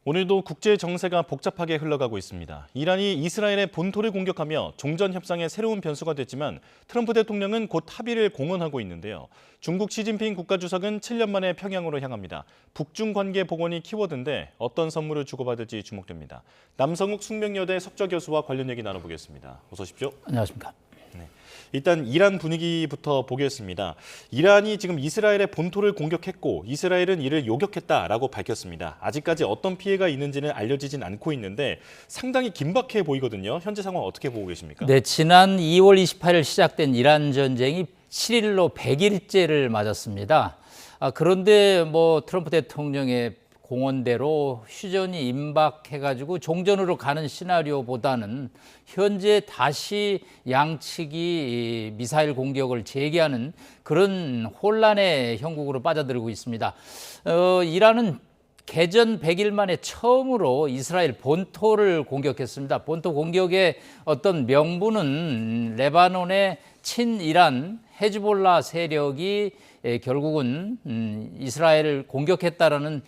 오늘도 국제 정세가 복잡하게 흘러가고 있습니다. 이란이 이스라엘의 본토를 공격하며 종전 협상의 새로운 변수가 됐지만 트럼프 대통령은 곧 합의를 공언하고 있는데요. 중국 시진핑 국가주석은 7년 만에 평양으로 향합니다. 북중 관계 복원이 키워드인데 어떤 선물을 주고받을지 주목됩니다. 남성욱 숙명여대 석좌 교수와 관련 얘기 나눠보겠습니다. 어서 오십시오. 안녕하십니까. 일단 이란 분위기부터 보겠습니다. 이란이 지금 이스라엘의 본토를 공격했고 이스라엘은 이를 요격했다라고 밝혔습니다. 아직까지 어떤 피해가 있는지는 알려지진 않고 있는데 상당히 긴박해 보이거든요. 현재 상황 어떻게 보고 계십니까? 네, 지난 2월 28일 시작된 이란 전쟁이 7일로 100일째를 맞았습니다. 그런데 트럼프 대통령의 공언대로 휴전이 임박해가지고 종전으로 가는 시나리오보다는 현재 다시 양측이 미사일 공격을 재개하는 그런 혼란의 형국으로 빠져들고 있습니다. 이란은 개전 100일 만에 처음으로 이스라엘 본토를 공격했습니다. 본토 공격의 어떤 명분은 레바논의 친이란 헤즈볼라 세력이 결국은 이스라엘을 공격했다라는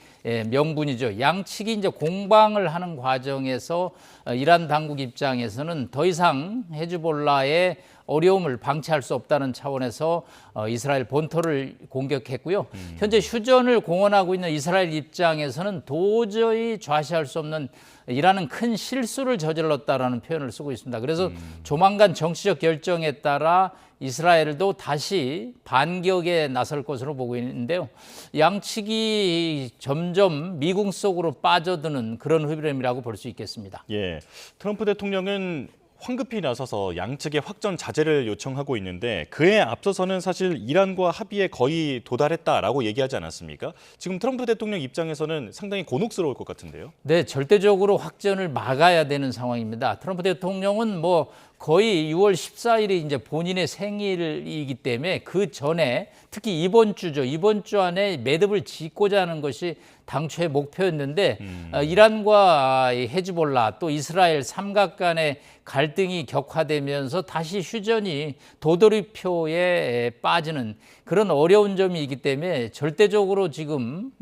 명분이죠. 양측이 이제 공방을 하는 과정에서 이란 당국 입장에서는 더 이상 헤즈볼라의 어려움을 방치할 수 없다는 차원에서 이스라엘 본토를 공격했고요. 현재 휴전을 공언하고 있는 이스라엘 입장에서는 도저히 좌시할 수 없는 이란은 큰 실수를 저질렀다라는 표현을 쓰고 있습니다. 그래서 조만간 정치적 결정에 따라 이스라엘도 다시 반격에 나설 것으로 보고 있는데요. 양측이 점점 미궁 속으로 빠져드는 그런 흐름이라고 볼 수 있겠습니다. 예, 트럼프 대통령은 황급히 나서서 양측의 확전 자제를 요청하고 있는데 그에 앞서서는 사실 이란과 합의에 거의 도달했다라고 얘기하지 않았습니까? 지금 트럼프 대통령 입장에서는 상당히 곤혹스러울 것 같은데요. 네, 절대적으로 확전을 막아야 되는 상황입니다. 트럼프 대통령은 거의 6월 14일이 이제 본인의 생일이기 때문에 그 전에 특히 이번 주죠. 이번 주 안에 매듭을 짓고자 하는 것이 당초의 목표였는데 이란과 헤즈볼라 또 이스라엘 삼각 간의 갈등이 격화되면서 다시 휴전이 도돌이표에 빠지는 그런 어려운 점이 있기 때문에 절대적으로 지금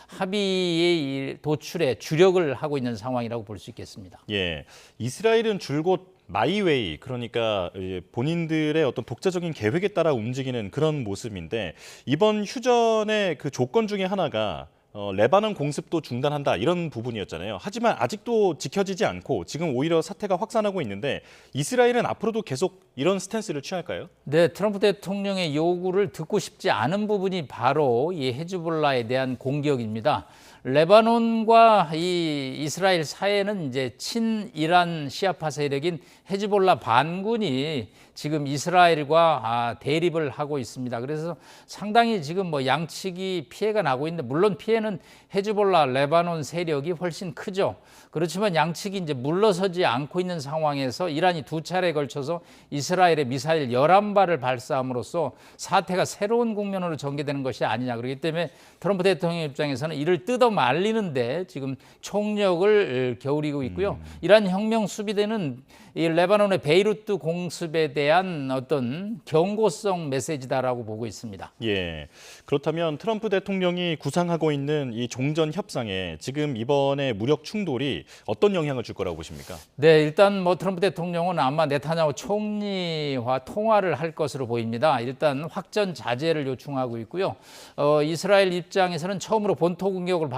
합의의 도출에 주력을 하고 있는 상황이라고 볼 수 있겠습니다. 예, 이스라엘은 줄곧 마이웨이, 그러니까 본인들의 어떤 독자적인 계획에 따라 움직이는 그런 모습인데 이번 휴전의 그 조건 중에 하나가 레바논 공습도 중단한다 이런 부분이었잖아요. 하지만 아직도 지켜지지 않고 지금 오히려 사태가 확산하고 있는데 이스라엘은 앞으로도 계속 이런 스탠스를 취할까요? 네, 트럼프 대통령의 요구를 듣고 싶지 않은 부분이 바로 이 헤즈볼라에 대한 공격입니다. 레바논과 이 이스라엘 사이에는 이제 친이란 시아파 세력인 헤즈볼라 반군이 지금 이스라엘과 대립을 하고 있습니다. 그래서 상당히 지금 양측이 피해가 나고 있는데 물론 피해는 헤즈볼라 레바논 세력이 훨씬 크죠. 그렇지만 양측이 이제 물러서지 않고 있는 상황에서 이란이 두 차례에 걸쳐서 이스라엘의 미사일 11발을 발사함으로써 사태가 새로운 국면으로 전개되는 것이 아니냐. 그렇기 때문에 트럼프 대통령 입장에서는 이를 뜯어 말리는데 지금 총력을 기울이고 있고요. 이란 혁명 수비대는 이 레바논의 베이루트 공습에 대한 어떤 경고성 메시지다라고 보고 있습니다. 예, 그렇다면 트럼프 대통령이 구상하고 있는 이 종전 협상에 지금 이번에 무력 충돌이 어떤 영향을 줄 거라고 보십니까? 네, 일단 트럼프 대통령은 아마 네타냐후 총리와 통화를 할 것으로 보입니다. 일단 확전 자제를 요청하고 있고요. 이스라엘 입장에서는 처음으로 본토 공격을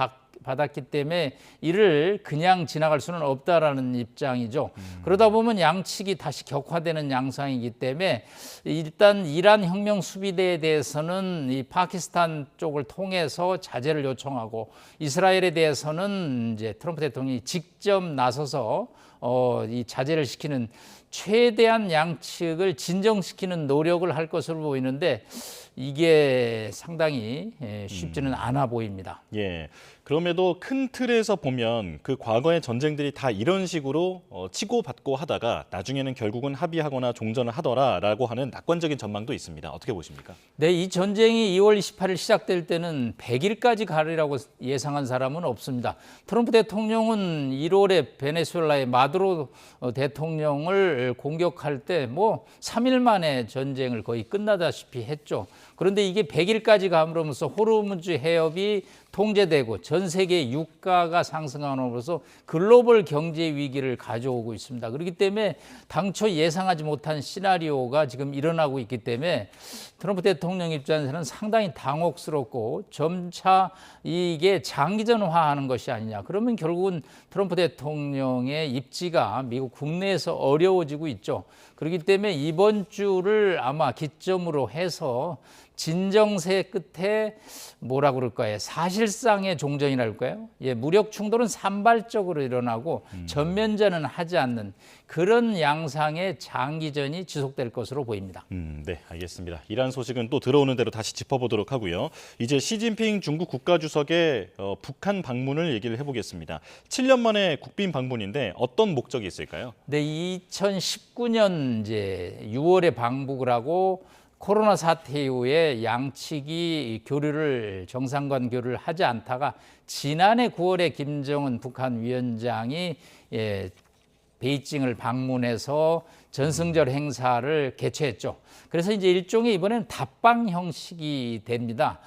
받았기 때문에 이를 그냥 지나갈 수는 없다라는 입장이죠. 그러다 보면 양측이 다시 격화되는 양상이기 때문에 일단 이란 혁명 수비대에 대해서는 이 파키스탄 쪽을 통해서 자제를 요청하고 이스라엘에 대해서는 이제 트럼프 대통령이 직접 나서서 이 자제를 시키는 최대한 양측을 진정시키는 노력을 할 것으로 보이는데 이게 상당히 쉽지는 않아 보입니다. 예, 그럼에도 큰 틀에서 보면 그 과거의 전쟁들이 다 이런 식으로 치고받고 하다가 나중에는 결국은 합의하거나 종전을 하더라라고 하는 낙관적인 전망도 있습니다. 어떻게 보십니까? 네, 이 전쟁이 2월 28일 시작될 때는 100일까지 가리라고 예상한 사람은 없습니다. 트럼프 대통령은 1월에 베네수엘라의 마두로 대통령을 공격할 때 3일 만에 전쟁을 거의 끝나다시피 했죠. 그런데 이게 100일까지 감으로써 호르무즈 해협이 통제되고 전 세계 유가가 상승함으로써 글로벌 경제 위기를 가져오고 있습니다. 그렇기 때문에 당초 예상하지 못한 시나리오가 지금 일어나고 있기 때문에 트럼프 대통령 입장에서는 상당히 당혹스럽고 점차 이게 장기전화하는 것이 아니냐. 그러면 결국은 트럼프 대통령의 입지가 미국 국내에서 어려워지고 있죠. 그렇기 때문에 이번 주를 아마 기점으로 해서 진정세 끝에 뭐라 그럴까요? 사실상의 종전이랄까요? 예, 무력 충돌은 산발적으로 일어나고 전면전은 하지 않는 그런 양상의 장기전이 지속될 것으로 보입니다. 네, 알겠습니다. 이란 소식은 또 들어오는 대로 다시 짚어보도록 하고요. 이제 시진핑 중국 국가주석의 북한 방문을 얘기를 해보겠습니다. 7년 만에 국빈 방문인데 어떤 목적이 있을까요? 네, 2019년 이제 6월에 방북을 하고 코로나 사태 이후에 양측이 정상간 교류를 하지 않다가 지난해 9월에 김정은 북한 위원장이 베이징을 방문해서 전승절 행사를 개최했죠. 그래서 이제 일종의 이번에는 답방 형식이 됩니다.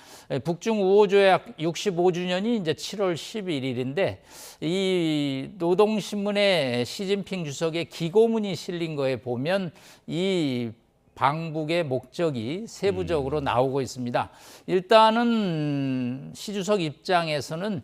북중 우호조약 65주년이 이제 7월 11일인데 이 노동신문에 시진핑 주석의 기고문이 실린 거에 보면 이 방북의 목적이 세부적으로 나오고 있습니다. 일단은 시 주석 입장에서는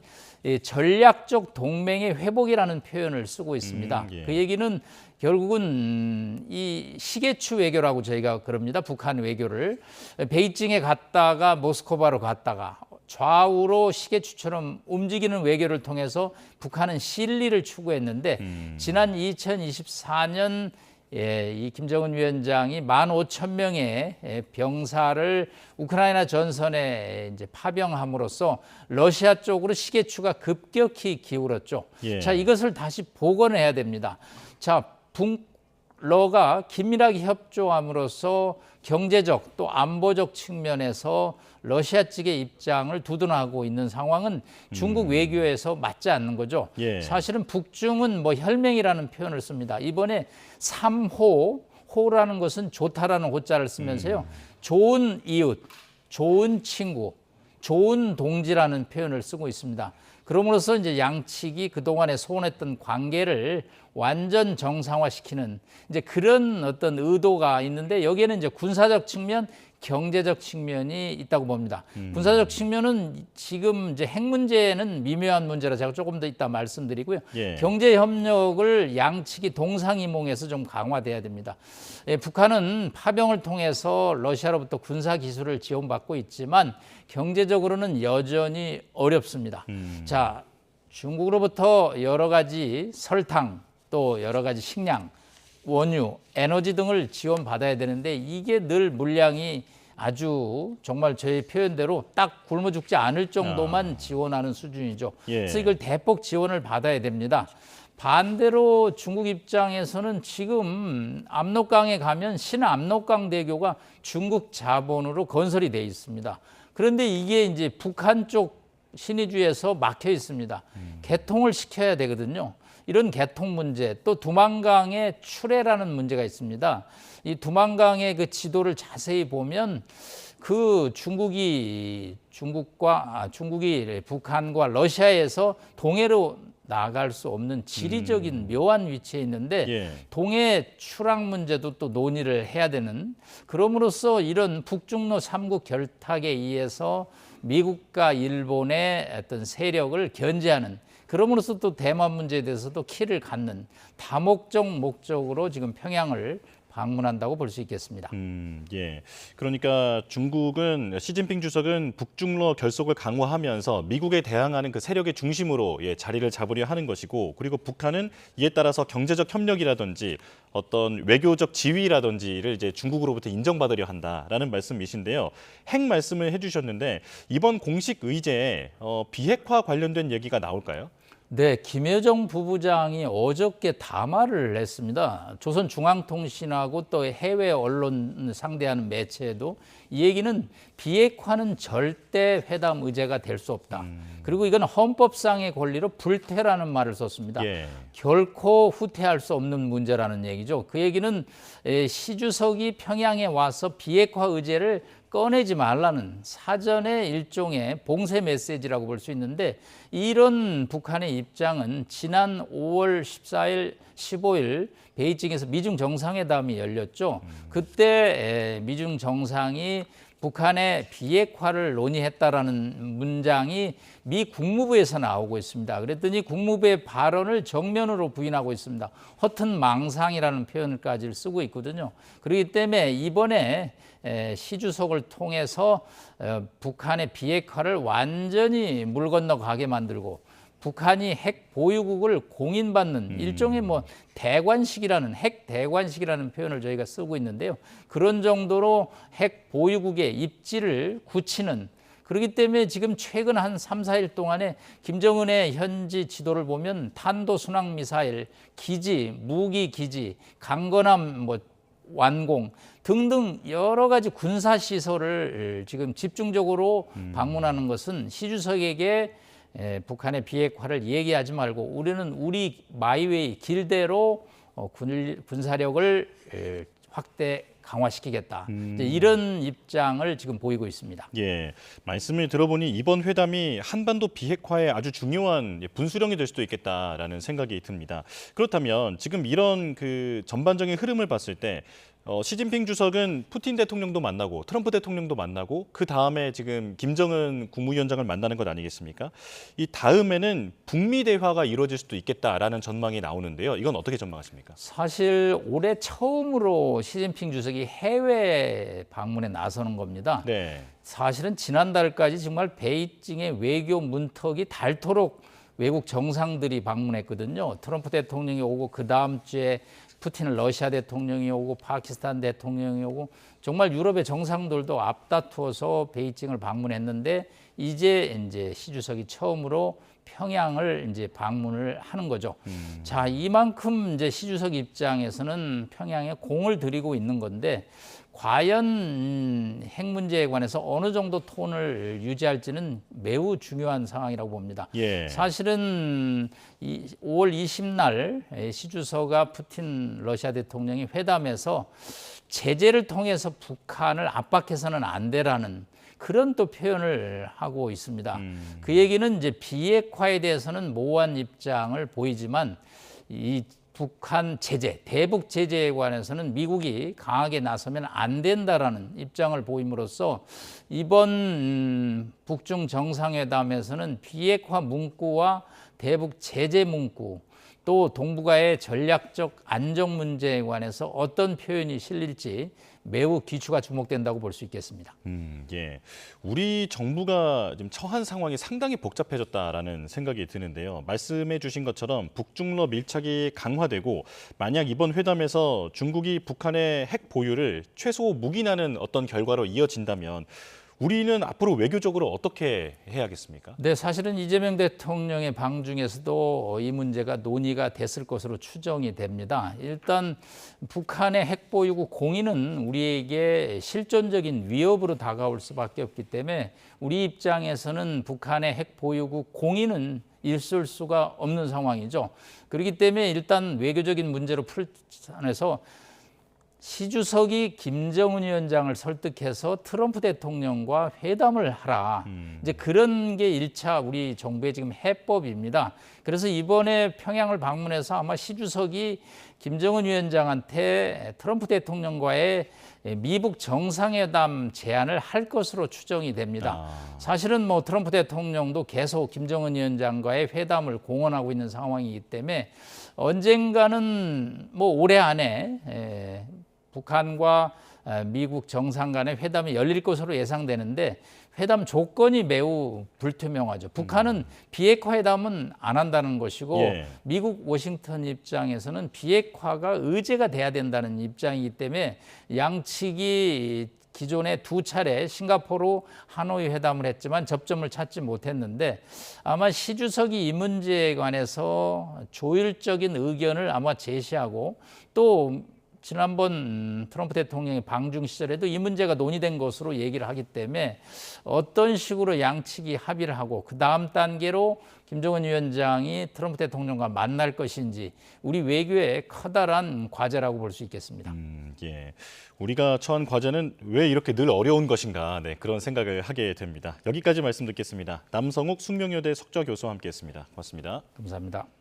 전략적 동맹의 회복이라는 표현을 쓰고 있습니다. 예. 그 얘기는 결국은 이 시계추 외교라고 저희가 그럽니다. 북한 외교를 베이징에 갔다가 모스크바로 갔다가 좌우로 시계추처럼 움직이는 외교를 통해서 북한은 실리를 추구했는데 지난 2024년 이 김정은 위원장이 15,000명의 병사를 우크라이나 전선에 이제 파병함으로써 러시아 쪽으로 시계추가 급격히 기울었죠. 예. 자, 이것을 다시 복원해야 됩니다. 자, 북러가 긴밀하게 협조함으로써 경제적 또 안보적 측면에서 러시아 측의 입장을 두둔하고 있는 상황은 중국 외교에서 맞지 않는 거죠. 예. 사실은 북중은 뭐 혈맹이라는 표현을 씁니다. 이번에 3호, 호라는 것은 좋다라는 호자를 쓰면서요. 좋은 이웃, 좋은 친구, 좋은 동지라는 표현을 쓰고 있습니다. 그럼으로써 이제 양측이 그동안에 소원했던 관계를 완전 정상화시키는 이제 그런 어떤 의도가 있는데 여기에는 이제 군사적 측면, 경제적 측면이 있다고 봅니다. 군사적 측면은 지금 이제 핵 문제는 미묘한 문제라 제가 조금 더 이따 말씀드리고요. 예. 경제 협력을 양측이 동상이몽해서 좀 강화돼야 됩니다. 북한은 파병을 통해서 러시아로부터 군사 기술을 지원받고 있지만 경제적으로는 여전히 어렵습니다. 자, 중국으로부터 여러 가지 설탕 또 여러 가지 식량 원유, 에너지 등을 지원받아야 되는데 이게 늘 물량이 아주 정말 저의 표현대로 딱 굶어 죽지 않을 정도만 지원하는 수준이죠. 예. 그래서 이걸 대폭 지원을 받아야 됩니다. 반대로 중국 입장에서는 지금 압록강에 가면 신압록강 대교가 중국 자본으로 건설이 돼 있습니다. 그런데 이게 이제 북한 쪽 신의주에서 막혀 있습니다. 개통을 시켜야 되거든요. 이런 개통 문제, 또 두만강의 출해라는 문제가 있습니다. 이 두만강의 그 지도를 자세히 보면 그 중국이 북한과 러시아에서 동해로 나갈 수 없는 지리적인 묘한 위치에 있는데 예. 동해 출항 문제도 또 논의를 해야 되는 그럼으로써 이런 북중로 3국 결탁에 의해서 미국과 일본의 어떤 세력을 견제하는 그럼으로써 또 대만 문제에 대해서도 키를 갖는 다목적 목적으로 지금 평양을 방문한다고 볼 수 있겠습니다. 예. 그러니까 중국은 시진핑 주석은 북중러 결속을 강화하면서 미국에 대항하는 그 세력의 중심으로 자리를 잡으려 하는 것이고, 그리고 북한은 이에 따라서 경제적 협력이라든지 어떤 외교적 지위라든지를 이제 중국으로부터 인정받으려 한다라는 말씀이신데요. 핵 말씀을 해주셨는데 이번 공식 의제에 비핵화 관련된 얘기가 나올까요? 네, 김여정 부부장이 어저께 담화를 냈습니다. 조선중앙통신하고 또 해외 언론 상대하는 매체에도 이 얘기는 비핵화는 절대 회담 의제가 될 수 없다. 그리고 이건 헌법상의 권리로 불퇴라는 말을 썼습니다. 예. 결코 후퇴할 수 없는 문제라는 얘기죠. 그 얘기는 시 주석이 평양에 와서 비핵화 의제를 꺼내지 말라는 사전의 일종의 봉쇄 메시지라고 볼 수 있는데, 이런 북한의 입장은 지난 5월 14일, 15일 베이징에서 미중 정상회담이 열렸죠. 그때 미중 정상이 북한의 비핵화를 논의했다라는 문장이 미 국무부에서 나오고 있습니다. 그랬더니 국무부의 발언을 정면으로 부인하고 있습니다. 허튼 망상이라는 표현까지 쓰고 있거든요. 그렇기 때문에 이번에 시 주석을 통해서 북한의 비핵화를 완전히 물 건너가게 만들고, 북한이 핵 보유국을 공인받는 일종의 핵 대관식이라는 표현을 저희가 쓰고 있는데요. 그런 정도로 핵 보유국의 입지를 굳히는, 그렇기 때문에 지금 최근 한 3, 4일 동안에 김정은의 현지 지도를 보면 탄도 순항 미사일 기지, 무기 기지, 강건함 완공 등등 여러 가지 군사 시설을 지금 집중적으로 방문하는 것은 시 주석에게 북한의 비핵화를 얘기하지 말고 우리는 우리 마이웨이 길대로 군사력을 확대 강화시키겠다. 이제 이런 입장을 지금 보이고 있습니다. 예, 말씀을 들어보니 이번 회담이 한반도 비핵화에 아주 중요한 분수령이 될 수도 있겠다라는 생각이 듭니다. 그렇다면 지금 이런 그 전반적인 흐름을 봤을 때 시진핑 주석은 푸틴 대통령도 만나고 트럼프 대통령도 만나고 그 다음에 지금 김정은 국무위원장을 만나는 것 아니겠습니까? 이 다음에는 북미 대화가 이루어질 수도 있겠다라는 전망이 나오는데요. 이건 어떻게 전망하십니까? 사실 올해 처음으로 시진핑 주석이 해외 방문에 나서는 겁니다. 네. 사실은 지난달까지 정말 베이징의 외교 문턱이 닳도록 외국 정상들이 방문했거든요. 트럼프 대통령이 오고 그 다음 주에 푸틴 러시아 대통령이 오고 파키스탄 대통령이 오고 정말 유럽의 정상들도 앞다투어서 베이징을 방문했는데, 이제 시 주석이 처음으로 평양을 이제 방문을 하는 거죠. 자, 이만큼 이제 시 주석 입장에서는 평양에 공을 들이고 있는 건데, 과연 핵 문제에 관해서 어느 정도 톤을 유지할지는 매우 중요한 상황이라고 봅니다. 예. 사실은 5월 20날 시 주석과 푸틴 러시아 대통령이 회담에서 제재를 통해서 북한을 압박해서는 안 되라는 그런 또 표현을 하고 있습니다. 그 얘기는 이제 비핵화에 대해서는 모호한 입장을 보이지만, 이 북한 제재, 대북 제재에 관해서는 미국이 강하게 나서면 안 된다라는 입장을 보임으로써 이번 북중 정상회담에서는 비핵화 문구와 대북 제재 문구, 또 동북아의 전략적 안정 문제에 관해서 어떤 표현이 실릴지 매우 귀추가 주목된다고 볼 수 있겠습니다. 예. 우리 정부가 지금 처한 상황이 상당히 복잡해졌다라는 생각이 드는데요. 말씀해 주신 것처럼 북중러 밀착이 강화되고, 만약 이번 회담에서 중국이 북한의 핵 보유를 최소 묵인하는 어떤 결과로 이어진다면 우리는 앞으로 외교적으로 어떻게 해야겠습니까? 네, 사실은 이재명 대통령의 방 중에서도 이 문제가 논의가 됐을 것으로 추정이 됩니다. 일단 북한의 핵 보유국 공인은 우리에게 실존적인 위협으로 다가올 수밖에 없기 때문에 우리 입장에서는 북한의 핵 보유국 공인은 있을 수가 없는 상황이죠. 그렇기 때문에 일단 외교적인 문제로 풀어내서 시 주석이 김정은 위원장을 설득해서 트럼프 대통령과 회담을 하라. 이제 그런 게 1차 우리 정부의 지금 해법입니다. 그래서 이번에 평양을 방문해서 아마 시 주석이 김정은 위원장한테 트럼프 대통령과의 미북 정상회담 제안을 할 것으로 추정이 됩니다. 사실은 트럼프 대통령도 계속 김정은 위원장과의 회담을 공언하고 있는 상황이기 때문에 언젠가는 올해 안에 북한과 미국 정상 간의 회담이 열릴 것으로 예상되는데, 회담 조건이 매우 불투명하죠. 북한은 비핵화 회담은 안 한다는 것이고, 예. 미국 워싱턴 입장에서는 비핵화가 의제가 돼야 된다는 입장이기 때문에 양측이 기존에 2차례 싱가포르 하노이 회담을 했지만 접점을 찾지 못했는데, 아마 시 주석이 이 문제에 관해서 조율적인 의견을 아마 제시하고, 또 지난번 트럼프 대통령의 방중 시절에도 이 문제가 논의된 것으로 얘기를 하기 때문에 어떤 식으로 양측이 합의를 하고 그 다음 단계로 김정은 위원장이 트럼프 대통령과 만날 것인지 우리 외교의 커다란 과제라고 볼 수 있겠습니다. 예. 우리가 처한 과제는 왜 이렇게 늘 어려운 것인가, 네, 그런 생각을 하게 됩니다. 여기까지 말씀 듣겠습니다. 남성욱 숙명여대 석좌 교수와 함께했습니다. 고맙습니다. 감사합니다.